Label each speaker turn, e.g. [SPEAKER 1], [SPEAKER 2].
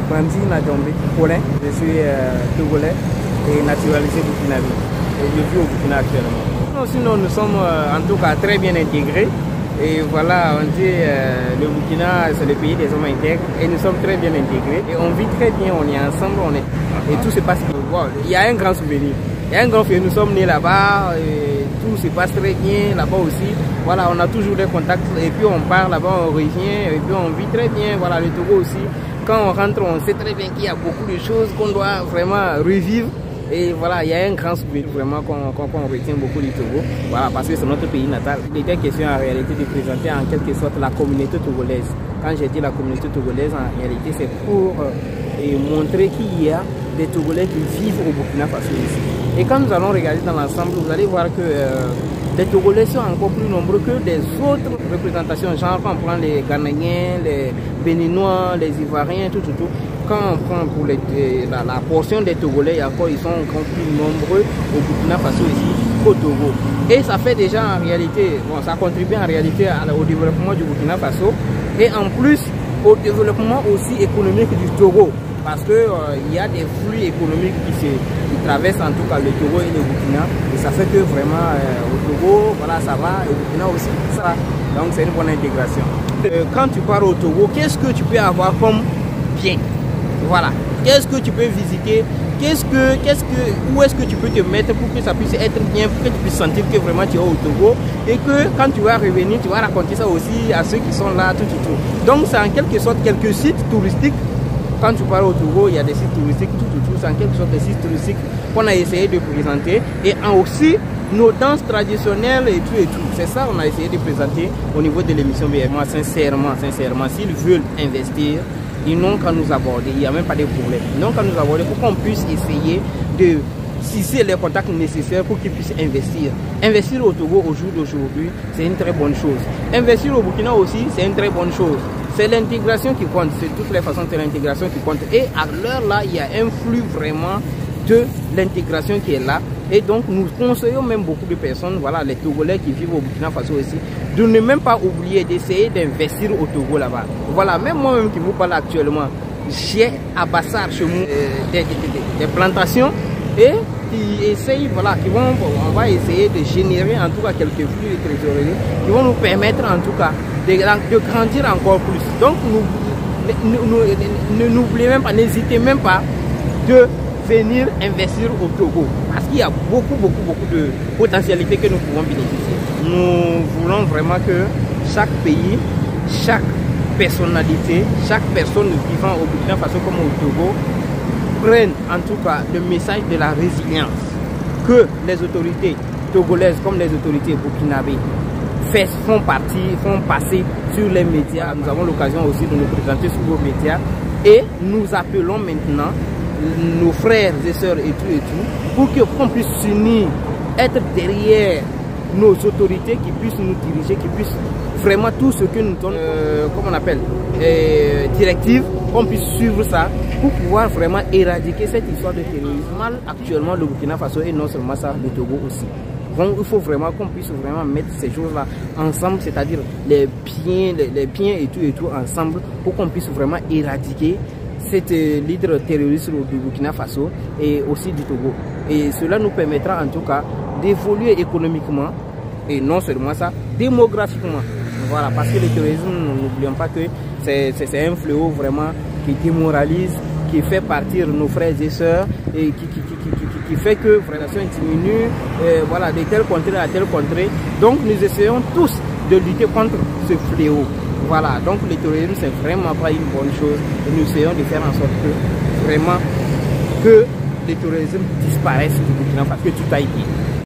[SPEAKER 1] grandi Nadjombe, Paulin. Je suis togolais et naturalisé burkinabé. Et je vis au Burkina actuellement. Non, sinon, nous sommes en tout cas très bien intégrés. Et voilà, on dit le Burkina, c'est le pays des hommes intègres. Et nous sommes très bien intégrés. Et on vit très bien, on est ensemble. Et tout se passe. Bon, il y a un grand souvenir. Il y a un grand souvenir. Nous sommes nés là-bas. Tout se passe très bien là-bas aussi. Voilà, on a toujours des contacts. Et puis on part là-bas, on revient. Et puis on vit très bien. Voilà, le Togo aussi. Quand on rentre, on sait très bien qu'il y a beaucoup de choses qu'on doit vraiment revivre. Et voilà, il y a un grand souvenir vraiment qu'on retient beaucoup du Togo. Voilà, parce que c'est notre pays natal. Il était question en réalité de présenter en quelque sorte la communauté togolaise. Quand j'ai dit la communauté togolaise, en réalité, c'est pour montrer qu'il y a des Togolais qui vivent au Burkina Faso ici. Et quand nous allons regarder dans l'ensemble, vous allez voir que les Togolais sont encore plus nombreux que des autres représentations. Genre, quand on prend les Ghanéens, les Béninois, les Ivoiriens, tout. Quand on prend pour la portion des Togolais, ils sont encore plus nombreux au Burkina Faso ici qu'au Togo. Et ça fait déjà en réalité, bon, ça contribue en réalité au développement du Burkina Faso et en plus au développement aussi économique du Togo. Parce que il y a des flux économiques qui traversent en tout cas le Togo et le Burkina. Et ça fait que vraiment au Togo, voilà, ça va, et au Burkina aussi, ça va. Donc c'est une bonne intégration. Quand tu pars au Togo, qu'est-ce que tu peux avoir comme bien? Voilà, qu'est-ce que tu peux visiter, où est-ce que tu peux te mettre pour que ça puisse être bien, pour que tu puisses sentir que vraiment tu es au Togo et que quand tu vas revenir, tu vas raconter ça aussi à ceux qui sont là, tout. Donc c'est en quelque sorte quelques sites touristiques. Quand tu pars au Togo, il y a des sites touristiques, tout. C'est en quelque sorte des sites touristiques qu'on a essayé de présenter et aussi nos danses traditionnelles et tout. C'est ça qu'on a essayé de présenter au niveau de l'émission BMA. Sincèrement, s'ils veulent investir, ils n'ont qu'à nous aborder, il n'y a même pas de problème. Ils n'ont qu'à nous aborder pour qu'on puisse essayer de tisser les contacts nécessaires pour qu'ils puissent investir. Investir au Togo au jour d'aujourd'hui, c'est une très bonne chose. Investir au Burkina aussi, c'est une très bonne chose. C'est l'intégration qui compte, c'est de toutes les façons, c'est l'intégration qui compte. Et à l'heure là, il y a un flux vraiment de l'intégration qui est là. Et donc nous conseillons même beaucoup de personnes, voilà, les Togolais qui vivent au Burkina Faso aussi, de ne même pas oublier d'essayer d'investir au Togo là-bas. Voilà, même moi-même qui vous parle actuellement, j'ai à Bassar chez moi des plantations et qui essayent, voilà, on va essayer de générer en tout cas quelques flux de trésorerie qui vont nous permettre en tout cas de grandir encore plus. Donc n'oubliez même pas, n'hésitez même pas de venir investir au Togo parce qu'il y a beaucoup de potentialités que nous pouvons bénéficier. Nous voulons vraiment que chaque pays, chaque personnalité, chaque personne vivant au Burkina Faso comme au Togo prenne en tout cas le message de la résilience que les autorités togolaises comme les autorités burkinabées font passer sur les médias. Nous avons l'occasion aussi de nous présenter sur vos médias et nous appelons maintenant nos frères et sœurs et tout, pour qu'on puisse s'unir, être derrière nos autorités qui puissent nous diriger, qui puissent vraiment tout ce que nous donnent, comment on appelle, directives, qu'on puisse suivre ça pour pouvoir vraiment éradiquer cette histoire de terrorisme. Mal actuellement le Burkina Faso et non seulement ça, le Togo aussi. Donc il faut vraiment qu'on puisse vraiment mettre ces choses-là ensemble, c'est-à-dire les biens et tout ensemble pour qu'on puisse vraiment éradiquer cette l'hydre terroriste du Burkina Faso et aussi du Togo. Et cela nous permettra en tout cas d'évoluer économiquement et non seulement ça, démographiquement. Voilà, parce que le terrorisme, n'oublions pas que c'est un fléau vraiment qui démoralise, qui fait partir nos frères et sœurs et qui fait que la relation diminue, voilà, de telle contrée à telle contrée. Donc nous essayons tous de lutter contre ce fléau. Voilà, donc le terrorisme c'est vraiment pas une bonne chose et nous essayons de faire en sorte que vraiment que le terrorisme disparaisse du Burkina Faso, que tout aille bien.